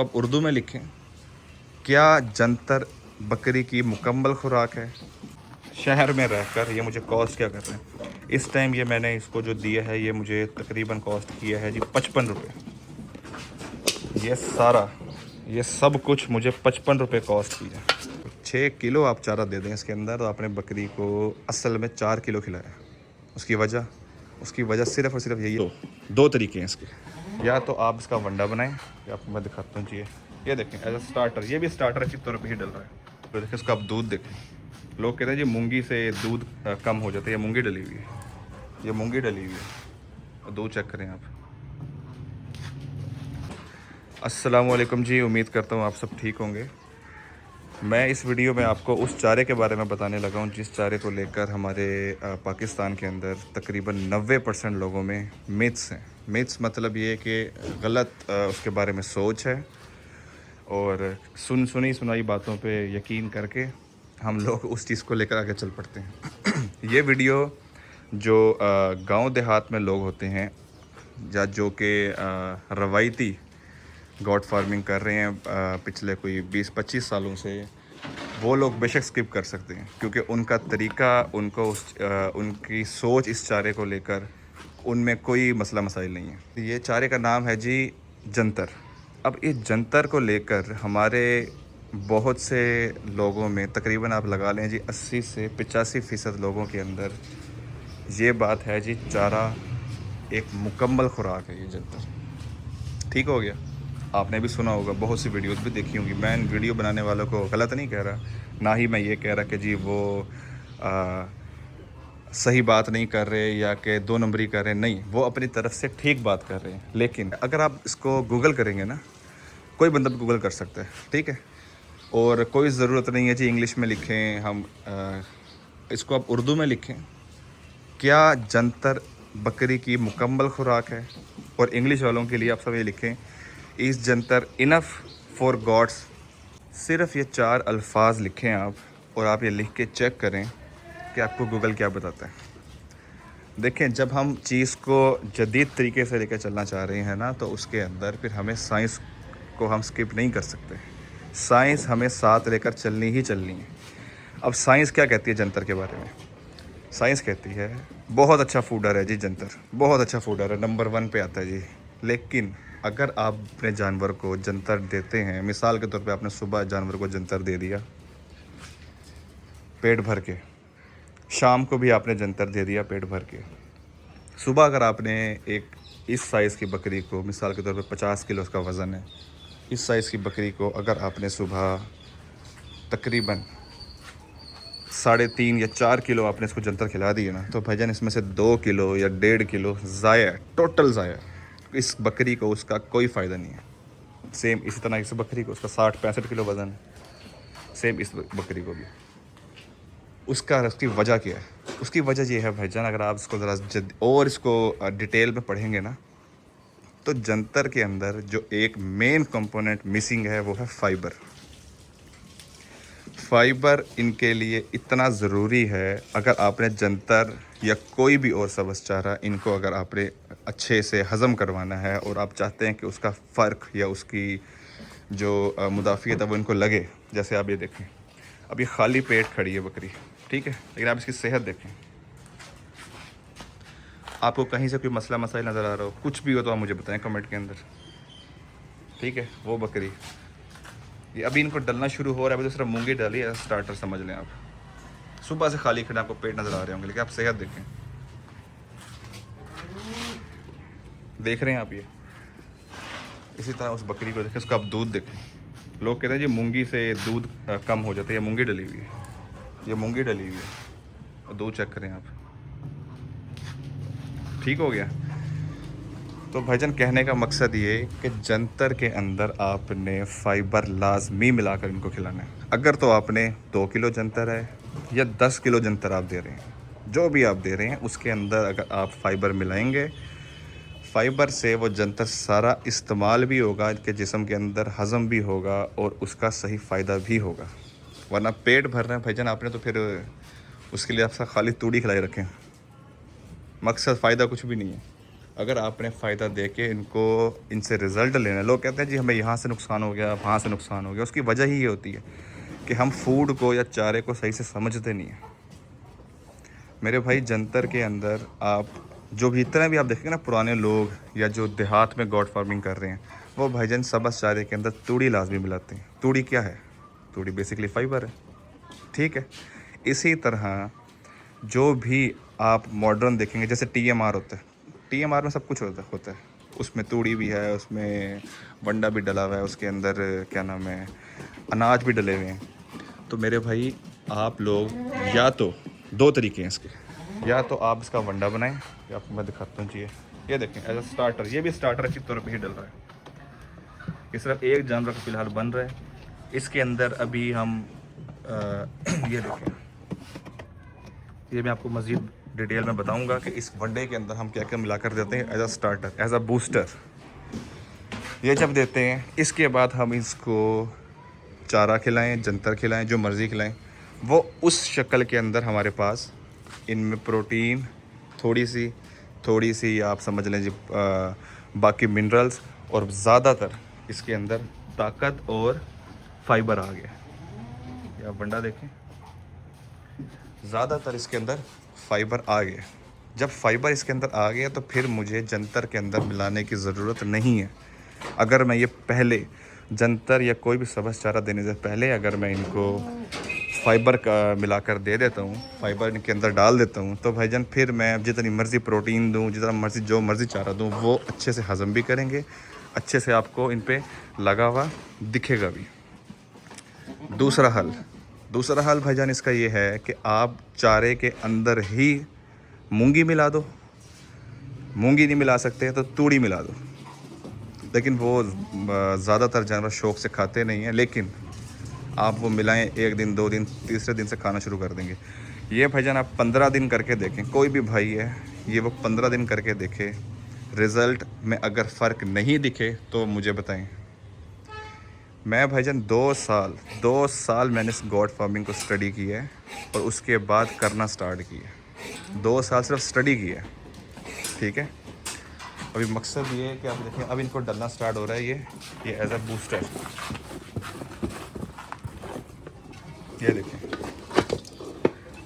अब उर्दू में लिखें, क्या जंतर बकरी की मुकम्मल खुराक है? शहर में रहकर ये मुझे कॉस्ट क्या कर रहे हैं इस टाइम? ये मैंने इसको जो दिया है ये मुझे तकरीबन कॉस्ट किया है जी 55 रुपये। ये सारा ये सब कुछ मुझे 55 रुपये कॉस्ट किया। 6 किलो आप चारा दे दें इसके अंदर, तो आपने बकरी को असल में 4 किलो खिलाया। उसकी वजह सिर्फ़ और सिर्फ यही है। दो तरीके हैं इसके, या तो आप इसका वंडा बनाएं, या आपको मैं दिखाता हूँ जी। ये देखें एज अ स्टार्टर, ये भी स्टार्टर अच्छी तौर पे ही डल रहा है। तो देखिए इसका आप दूध देखें। लोग कहते हैं जी मूंगी से दूध कम हो जाता है, ये मूंगी डली हुई है, ये मूंगी डली हुई है। और दूध चेक करें आप। अस्सलाम वालेकुम जी, उम्मीद करता हूँ आप सब ठीक होंगे। मैं इस वीडियो में आपको उस चारे के बारे में बताने लगा हूँ जिस चारे को लेकर हमारे पाकिस्तान के अंदर तकरीबन 90% लोगों में मिथ्स हैं। मिथ्स मतलब ये कि गलत उसके बारे में सोच है, और सुनी सुनाई बातों पे यकीन करके हम लोग उस चीज़ को लेकर आगे चल पड़ते हैं। ये वीडियो जो गांव देहात में लोग होते हैं, या जो कि रवायती गॉड फार्मिंग कर रहे हैं पिछले कोई 20-25 सालों से, वो लोग बेशक स्किप कर सकते हैं, क्योंकि उनका तरीका, उनकी सोच इस चारे को लेकर, उनमें कोई मसला मसाइल नहीं है। ये चारे का नाम है जी जंतर। अब इस जंतर को लेकर हमारे बहुत से लोगों में, तकरीबन आप लगा लें जी 80 से 85% लोगों के अंदर ये बात है जी, चारा एक मुकम्मल खुराक है ये जंतर। ठीक हो गया, आपने भी सुना होगा, बहुत सी वीडियोस भी देखी होंगी। मैं इन वीडियो बनाने वालों को गलत नहीं कह रहा, ना ही मैं ये कह रहा कि जी वो सही बात नहीं कर रहे या कि 2 नंबरी कर रहे हैं। नहीं, वो अपनी तरफ से ठीक बात कर रहे हैं। लेकिन अगर आप इसको गूगल करेंगे ना, कोई बंदा भी गूगल कर सकता है, ठीक है। और कोई ज़रूरत नहीं है जी इंग्लिश में लिखें, हम इसको आप उर्दू में लिखें, क्या जंतर बकरी की मुकम्मल खुराक है? और इंग्लिश वालों के लिए आप सब ये लिखें, इस जंतर इनफ फॉर गॉड्स। सिर्फ़ ये 4 अल्फाज लिखें आप, और आप ये लिख के चेक करें कि आपको गूगल क्या बताता है। देखें, जब हम चीज़ को जदीद तरीके से लेकर चलना चाह रहे हैं ना, तो उसके अंदर फिर हमें साइंस को हम स्किप नहीं कर सकते। साइंस हमें साथ लेकर चलनी ही चलनी है। अब साइंस क्या कहती है जंतर के बारे में? साइंस कहती है बहुत अच्छा फूडर है जी जंतर, बहुत अच्छा फूडर है, नंबर 1 पे आता है जी। लेकिन अगर आप अपने जानवर को जंतर देते हैं, मिसाल के तौर पे आपने सुबह जानवर को जंतर दे दिया पेट भर के, शाम को भी आपने जंतर दे दिया पेट भर के। सुबह अगर आपने एक इस साइज़ की बकरी को, मिसाल के तौर पे 50 किलो उसका वज़न है, इस साइज़ की बकरी को अगर आपने सुबह तकरीबन 3.5 या 4 किलो आपने इसको जंतर खिला दिए ना, तो भाईजान इसमें से 2 किलो या 1.5 किलो ज़ाया, टोटल ज़ाया। इस बकरी को उसका कोई फ़ायदा नहीं है। सेम इसी तरह इस बकरी को, उसका 60-65 किलो वज़न है, सेम इस बकरी को भी। उसकी वजह क्या है? उसकी वजह ये है भाईजान, अगर आप इसको ज़रा और इसको डिटेल में पढ़ेंगे ना, तो जंतर के अंदर जो एक मेन कंपोनेंट मिसिंग है वो है फाइबर। फाइबर इनके लिए इतना ज़रूरी है। अगर आपने जंतर या कोई भी और सब्ज़ चारा, इनको अगर आपने अच्छे से हज़म करवाना है, और आप चाहते हैं कि उसका फ़र्क या उसकी जो मुदाफ़ियत है वो इनको लगे, जैसे आप ये देखें, अब ये खाली पेट खड़ी है बकरी, ठीक है, लेकिन आप इसकी सेहत देखें। आपको कहीं से कोई मसला मसाइल नज़र आ रहा हो, कुछ भी हो, तो आप मुझे बताएं कमेंट के अंदर, ठीक है। वो बकरी ये अभी इनको डलना शुरू हो रहा है, अभी तो सिर्फ मूंगी डाली है, स्टार्टर समझ लें आप। सुबह से खाली खड़े आपको पेट नज़र आ रहे होंगे, लेकिन आप सेहत देखें, देख रहे हैं आप ये। इसी तरह उस बकरी को देखें, उसका आप दूध देखें। लोग कहते हैं जी मूंगी से दूध कम हो जाता है, ये मूंगी डली हुई है, ये मूंगी डली हुई है। और दूध चेक करें आप। ठीक हो गया। तो भाईजान कहने का मकसद ये कि जंतर के अंदर आपने फ़ाइबर लाजमी मिलाकर इनको खिलाना है। अगर तो आपने 2 किलो जंतर है या 10 किलो जंतर आप दे रहे हैं, जो भी आप दे रहे हैं, उसके अंदर अगर आप फ़ाइबर मिलाएंगे, फ़ाइबर से वो जंतर सारा इस्तेमाल भी होगा, कि जिस्म के अंदर हज़म भी होगा और उसका सही फ़ायदा भी होगा। वरना पेट भर रहे हैं भाईजान आपने, तो फिर उसके लिए आप खाली तूड़ी खिलाई रखें, मकसद फ़ायदा कुछ भी नहीं है। अगर आपने फ़ायदा दे के इनको इनसे रिज़ल्ट लेना है, लोग कहते हैं जी हमें यहाँ से नुकसान हो गया, वहाँ से नुकसान हो गया, उसकी वजह ही ये होती है कि हम फूड को या चारे को सही से समझते नहीं हैं। मेरे भाई जंतर के अंदर आप जो भी इतना भी आप देखेंगे ना, पुराने लोग या जो देहात में गॉड फार्मिंग कर रहे हैं, वो भाईजान सबस चारे के अंदर तूड़ी लाजमी मिलाते हैं। तूड़ी क्या है? तूड़ी बेसिकली फाइबर है, ठीक है। इसी तरह जो भी आप मॉडर्न देखेंगे, जैसे TMR होता है, TMR में सब कुछ होता है, उसमें तूड़ी भी है, उसमें वंडा भी डला हुआ है, उसके अंदर क्या नाम है, अनाज भी डले हुए हैं। तो मेरे भाई आप लोग या तो दो तरीके हैं इसके, या तो आप इसका वंडा बनाएं, या आपको मैं दिखाता हूँ जी। ये देखें एज अ स्टार्टर, ये भी स्टार्टर अच्छी तौर पे ही डल रहा है। ये सिर्फ एक जानवर का फ़िलहाल बन रहा है। इसके अंदर अभी हम ये देखें, ये मैं आपको मज़ीद डिटेल में बताऊंगा कि इस वनडे के अंदर हम क्या क्या मिलाकर देते हैं as a starter, as a booster. ये जब देते हैं, इसके बाद हम इसको चारा खिलाएं, जंतर खिलाएं, जो मर्ज़ी खिलाएं, वो उस शक्ल के अंदर हमारे पास इनमें प्रोटीन थोड़ी सी आप समझ लें जी, बाकी मिनरल्स और ज़्यादातर इसके अंदर ताकत और फाइबर आ गया। ये आप वंडा देखें, ज़्यादातर इसके अंदर फाइबर आ गया। जब फाइबर इसके अंदर आ गया तो फिर मुझे जंतर के अंदर मिलाने की ज़रूरत नहीं है। अगर मैं ये पहले जंतर या कोई भी सबस चारा देने से पहले अगर मैं इनको फाइबर का मिलाकर दे देता हूँ, फाइबर इनके अंदर डाल देता हूँ, तो भाईजान फिर मैं जितनी मर्ज़ी प्रोटीन दूँ, जितना मर्ज़ी जो मर्ज़ी चारा दूँ, वो अच्छे से हज़म भी करेंगे, अच्छे से आपको इन पे लगा हुआ दिखेगा भी। दूसरा हल भाईजान इसका ये है कि आप चारे के अंदर ही मूंगी मिला दो। मूंगी नहीं मिला सकते तो तूड़ी मिला दो, लेकिन वो ज़्यादातर जानवर शौक़ से खाते नहीं हैं, लेकिन आप वो मिलाएं, 1 दिन 2 दिन, तीसरे दिन से खाना शुरू कर देंगे। ये भाईजान आप 15 दिन करके देखें, कोई भी भाई है ये वो 15 दिन करके देखे, रिज़ल्ट में अगर फ़र्क नहीं दिखे तो मुझे बताएं। मैं भाईजान 2 साल मैंने इस गॉड फार्मिंग को स्टडी किया है और उसके बाद करना स्टार्ट किया। 2 साल सिर्फ स्टडी किया है, ठीक है। अभी मकसद ये है कि आप देखें, अब इनको डलना स्टार्ट हो रहा है ये एज अ बूस्टर। ये देखें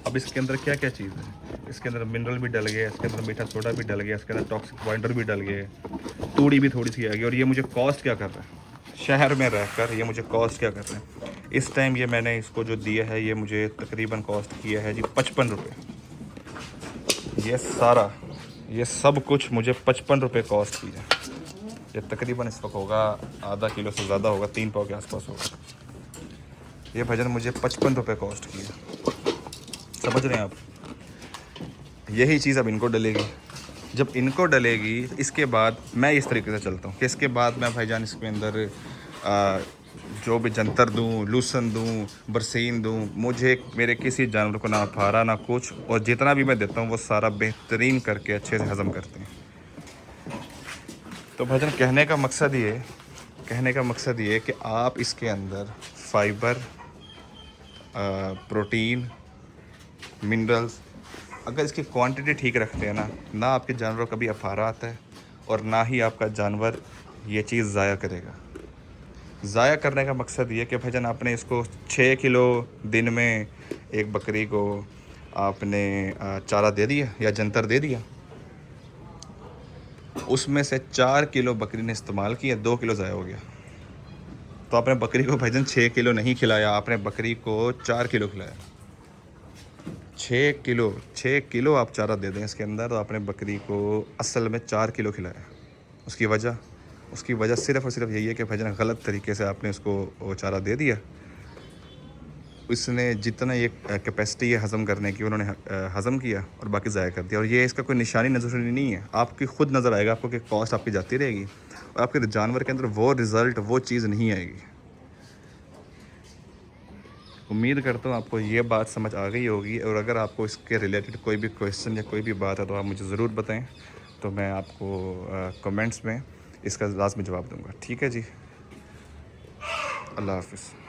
अब इसके अंदर क्या क्या चीज़ है, इसके अंदर मिनरल भी डल गया, इसके अंदर मीठा सोडा भी डल गया, इसके अंदर टॉक्सिक पॉइंटर भी डल गए, तूड़ी भी थोड़ी सी आ गई। और ये मुझे कॉस्ट क्या कर रहा है, शहर में रहकर ये मुझे कॉस्ट क्या कर रहे हैं। इस टाइम ये मैंने इसको जो दिया है, ये मुझे तकरीबन कॉस्ट किया है जी 55 रुपये। ये सब कुछ मुझे 55 रुपये कॉस्ट किया। ये तकरीबन इस वक्त होगा आधा किलो से ज़्यादा होगा, 3 पाव के आसपास होगा। ये भजन मुझे 55 रुपये कॉस्ट किया, समझ रहे हैं आप। यही चीज़ अब इनको डलेगी। जब इनको डलेगी इसके बाद मैं इस तरीके से चलता हूँ कि इसके बाद मैं भाईजान इसके अंदर जो भी जंतर दूँ, लूसन दूँ, बरसीन दूँ, मुझे मेरे किसी जानवर को ना फारा ना कुछ, और जितना भी मैं देता हूँ वो सारा बेहतरीन करके अच्छे से हज़म करते हैं। तो भाईजान कहने का मकसद ये कि आप इसके अंदर फाइबर, प्रोटीन, मिनरल्स, अगर इसकी क्वांटिटी ठीक रखते हैं ना आपके जानवर कभी अफारा आता है और ना ही आपका जानवर ये चीज़ ज़ाया करेगा। ज़ाया करने का मकसद ये कि भाईजान आपने इसको 6 किलो दिन में एक बकरी को आपने चारा दे दिया या जंतर दे दिया, उसमें से 4 किलो बकरी ने इस्तेमाल किया, 2 किलो ज़ाया हो गया। तो आपने बकरी को भाईजान 6 किलो नहीं खिलाया, आपने बकरी को 4 किलो खिलाया। 6 किलो आप चारा दे दें इसके अंदर, तो आपने बकरी को असल में 4 किलो खिलाया। उसकी वजह सिर्फ़ और सिर्फ यही है कि भाईजान गलत तरीके से आपने उसको वो चारा दे दिया। उसने जितना ये कैपेसिटी है हज़म करने की, उन्होंने हज़म किया और बाकी ज़ाया कर दिया। और ये इसका कोई निशानी नज़र नहीं है, आपकी खुद नज़र आएगा आपको कि कॉस्ट आपकी जाती रहेगी और आपके जानवर के अंदर वो रिज़ल्ट, वो चीज़ नहीं आएगी। उम्मीद करता हूँ आपको ये बात समझ आ गई होगी, और अगर आपको इसके रिलेटेड कोई भी क्वेश्चन या कोई भी बात है तो आप मुझे ज़रूर बताएं, तो मैं आपको कमेंट्स में इसका लाज़मी जवाब दूंगा। ठीक है जी, अल्लाह हाफ़िज़।